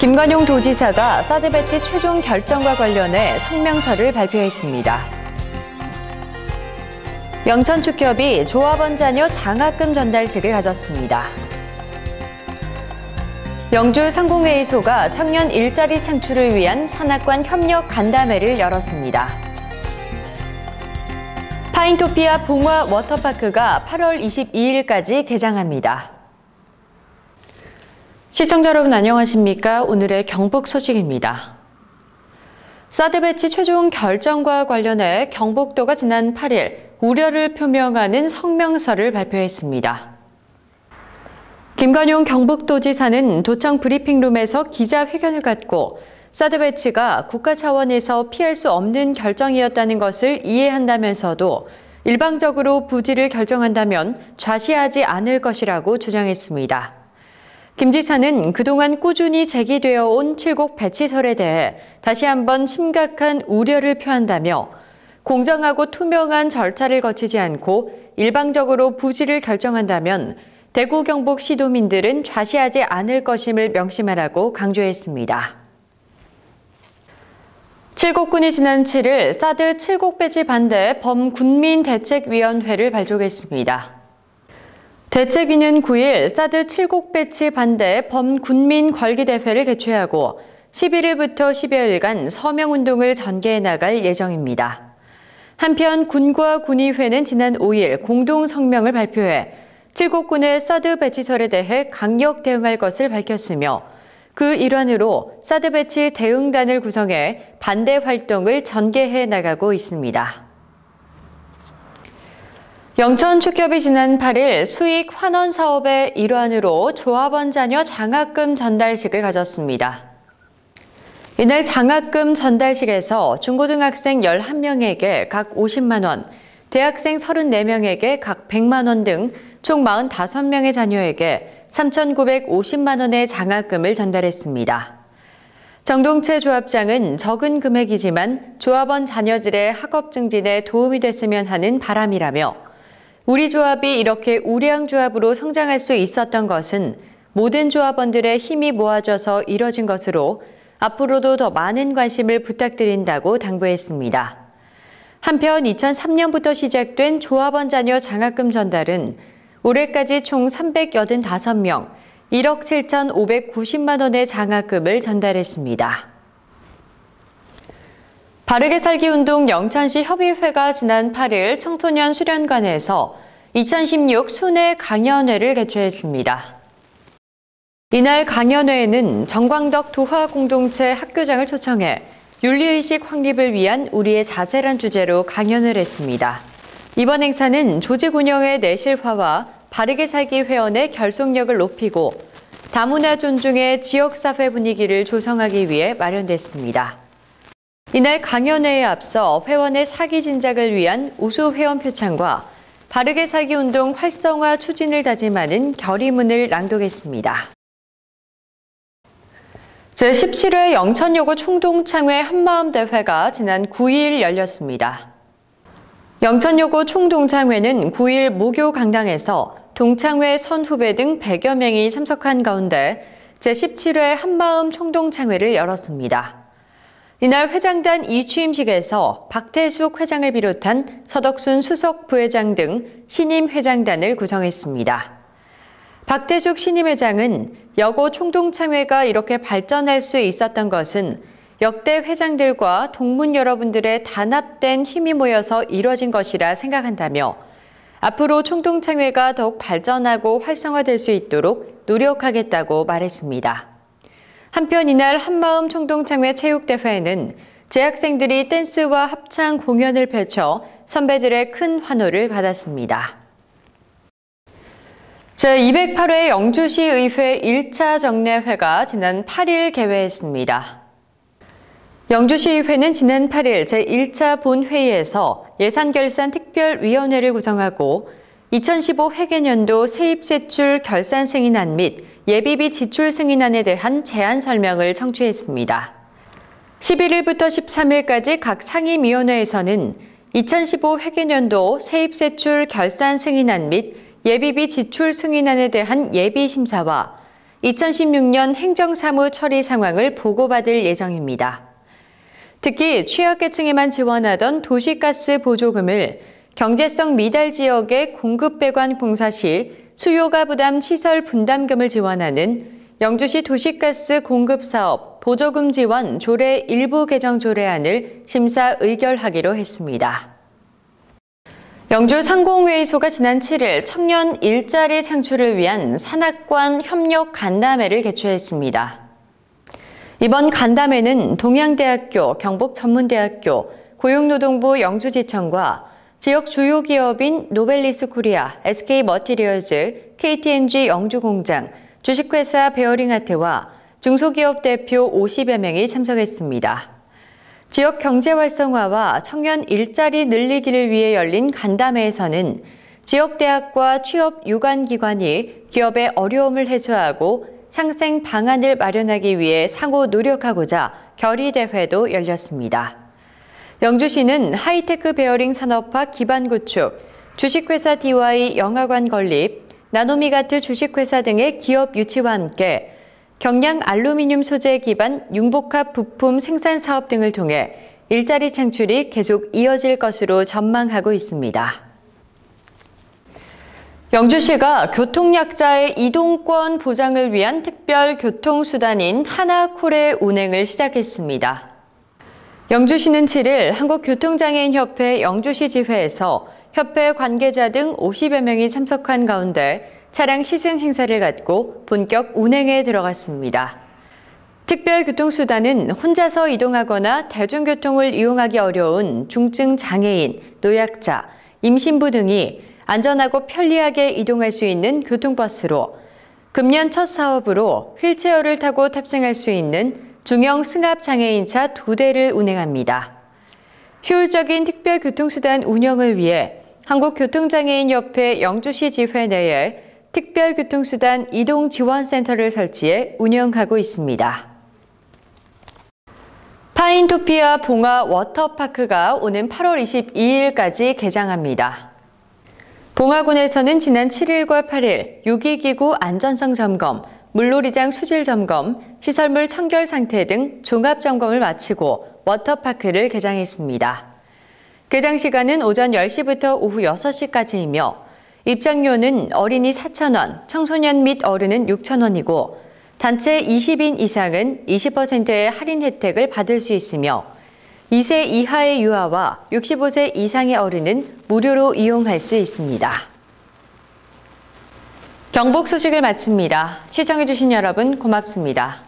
김관용 도지사가 사드 배치 최종 결정과 관련해 성명서를 발표했습니다. 영천축협이 조합원 자녀 장학금 전달식을 가졌습니다. 영주 상공회의소가 청년 일자리 창출을 위한 산악관 협력 간담회를 열었습니다. 파인토피아 봉화 워터파크가 8월 22일까지 개장합니다. 시청자 여러분 안녕하십니까? 오늘의 경북 소식입니다. 사드 배치 최종 결정과 관련해 경북도가 지난 8일 우려를 표명하는 성명서를 발표했습니다. 김관용 경북도지사는 도청 브리핑룸에서 기자회견을 갖고 사드 배치가 국가 차원에서 피할 수 없는 결정이었다는 것을 이해한다면서도 일방적으로 부지를 결정한다면 좌시하지 않을 것이라고 주장했습니다. 김 지사는 그동안 꾸준히 제기되어 온 7곡 배치설에 대해 다시 한번 심각한 우려를 표한다며 공정하고 투명한 절차를 거치지 않고 일방적으로 부지를 결정한다면 대구 경북 시도민들은 좌시하지 않을 것임을 명심하라고 강조했습니다. 칠곡군이 지난 7일 사드 7곡 배치 반대 범군민대책위원회를 발족했습니다. 대책위는 9일 사드 7곡 배치 반대 범군민 걸기대회를 개최하고 11일부터 10여일간 서명운동을 전개해 나갈 예정입니다. 한편 군과 군의회는 지난 5일 공동성명을 발표해 7곡군의 사드 배치설에 대해 강력 대응할 것을 밝혔으며 그 일환으로 사드 배치 대응단을 구성해 반대 활동을 전개해 나가고 있습니다. 영천축협이 지난 8일 수익 환원 사업의 일환으로 조합원 자녀 장학금 전달식을 가졌습니다. 이날 장학금 전달식에서 중고등학생 11명에게 각 50만 원, 대학생 34명에게 각 100만 원 등 총 45명의 자녀에게 3,950만 원의 장학금을 전달했습니다. 정동채 조합장은 적은 금액이지만 조합원 자녀들의 학업 증진에 도움이 됐으면 하는 바람이라며 우리 조합이 이렇게 우량 조합으로 성장할 수 있었던 것은 모든 조합원들의 힘이 모아져서 이뤄진 것으로 앞으로도 더 많은 관심을 부탁드린다고 당부했습니다. 한편 2003년부터 시작된 조합원 자녀 장학금 전달은 올해까지 총 385명, 1억 7,590만 원의 장학금을 전달했습니다. 바르게 살기 운동 영천시 협의회가 지난 8일 청소년 수련관에서 2016 순회 강연회를 개최했습니다. 이날 강연회에는 정광덕 도화공동체 학교장을 초청해 윤리의식 확립을 위한 우리의 자세란 주제로 강연을 했습니다. 이번 행사는 조직 운영의 내실화와 바르게 살기 회원의 결속력을 높이고 다문화 존중의 지역사회 분위기를 조성하기 위해 마련됐습니다. 이날 강연회에 앞서 회원의 사기 진작을 위한 우수 회원 표창과 바르게 살기 운동 활성화 추진을 다짐하는 결의문을 낭독했습니다. 제17회 영천여고 총동창회 한마음대회가 지난 9일 열렸습니다. 영천여고 총동창회는 9일 모교 강당에서 동창회 선후배 등 100여 명이 참석한 가운데 제17회 한마음 총동창회를 열었습니다. 이날 회장단 2취임식에서 박태숙 회장을 비롯한 서덕순 수석 부회장 등 신임 회장단을 구성했습니다. 박태숙 신임 회장은 여고 총동창회가 이렇게 발전할 수 있었던 것은 역대 회장들과 동문 여러분들의 단합된 힘이 모여서 이뤄진 것이라 생각한다며 앞으로 총동창회가 더욱 발전하고 활성화될 수 있도록 노력하겠다고 말했습니다. 한편 이날 한마음 총동창회 체육대회에는 재학생들이 댄스와 합창 공연을 펼쳐 선배들의 큰 환호를 받았습니다. 제208회 영주시의회 1차 정례회가 지난 8일 개회했습니다. 영주시의회는 지난 8일 제1차 본회의에서 예산결산특별위원회를 구성하고 2015 회계년도 세입세출 결산 승인안 및 예비비 지출 승인안에 대한 제안 설명을 청취했습니다. 11일부터 13일까지 각 상임위원회에서는 2015 회계년도 세입세출 결산 승인안 및 예비비 지출 승인안에 대한 예비심사와 2016년 행정사무 처리 상황을 보고받을 예정입니다. 특히 취약계층에만 지원하던 도시가스 보조금을 경제성 미달 지역의 공급 배관 공사 시 수요가 부담 시설 분담금을 지원하는 영주시 도시가스 공급사업 보조금 지원 조례 일부 개정 조례안을 심사 의결하기로 했습니다. 영주 상공회의소가 지난 7일 청년 일자리 창출을 위한 산악관 협력 간담회를 개최했습니다. 이번 간담회는 동양대학교, 경북전문대학교, 고용노동부 영주지청과 지역 주요 기업인 노벨리스 코리아, SK머티리얼즈, KTNG 영주공장, 주식회사 베어링아트와 중소기업 대표 50여 명이 참석했습니다. 지역 경제 활성화와 청년 일자리 늘리기를 위해 열린 간담회에서는 지역대학과 취업 유관기관이 기업의 어려움을 해소하고 상생 방안을 마련하기 위해 상호 노력하고자 결의대회도 열렸습니다. 영주시는 하이테크 베어링 산업화 기반 구축, 주식회사 DY 영화관 건립, 나노미가트 주식회사 등의 기업 유치와 함께 경량 알루미늄 소재 기반 융복합 부품 생산 사업 등을 통해 일자리 창출이 계속 이어질 것으로 전망하고 있습니다. 영주시가 교통약자의 이동권 보장을 위한 특별 교통수단인 하나콜의 운행을 시작했습니다. 영주시는 7일 한국교통장애인협회 영주시 지회에서 협회 관계자 등 50여 명이 참석한 가운데 차량 시승 행사를 갖고 본격 운행에 들어갔습니다. 특별교통수단은 혼자서 이동하거나 대중교통을 이용하기 어려운 중증 장애인, 노약자, 임신부 등이 안전하고 편리하게 이동할 수 있는 교통버스로 금년 첫 사업으로 휠체어를 타고 탑승할 수 있는 중형 승합장애인차 2대를 운행합니다. 효율적인 특별교통수단 운영을 위해 한국교통장애인협회 영주시 지회 내에 특별교통수단 이동지원센터를 설치해 운영하고 있습니다. 파인토피아 봉화 워터파크가 오는 8월 22일까지 개장합니다. 봉화군에서는 지난 7일과 8일 유기기구 안전성 점검, 물놀이장 수질 점검, 시설물 청결 상태 등 종합 점검을 마치고 워터파크를 개장했습니다. 개장 시간은 오전 10시부터 오후 6시까지이며 입장료는 어린이 4,000원, 청소년 및 어른은 6,000원이고 단체 20인 이상은 20%의 할인 혜택을 받을 수 있으며 2세 이하의 유아와 65세 이상의 어른은 무료로 이용할 수 있습니다. 경북 소식을 마칩니다. 시청해주신 여러분 고맙습니다.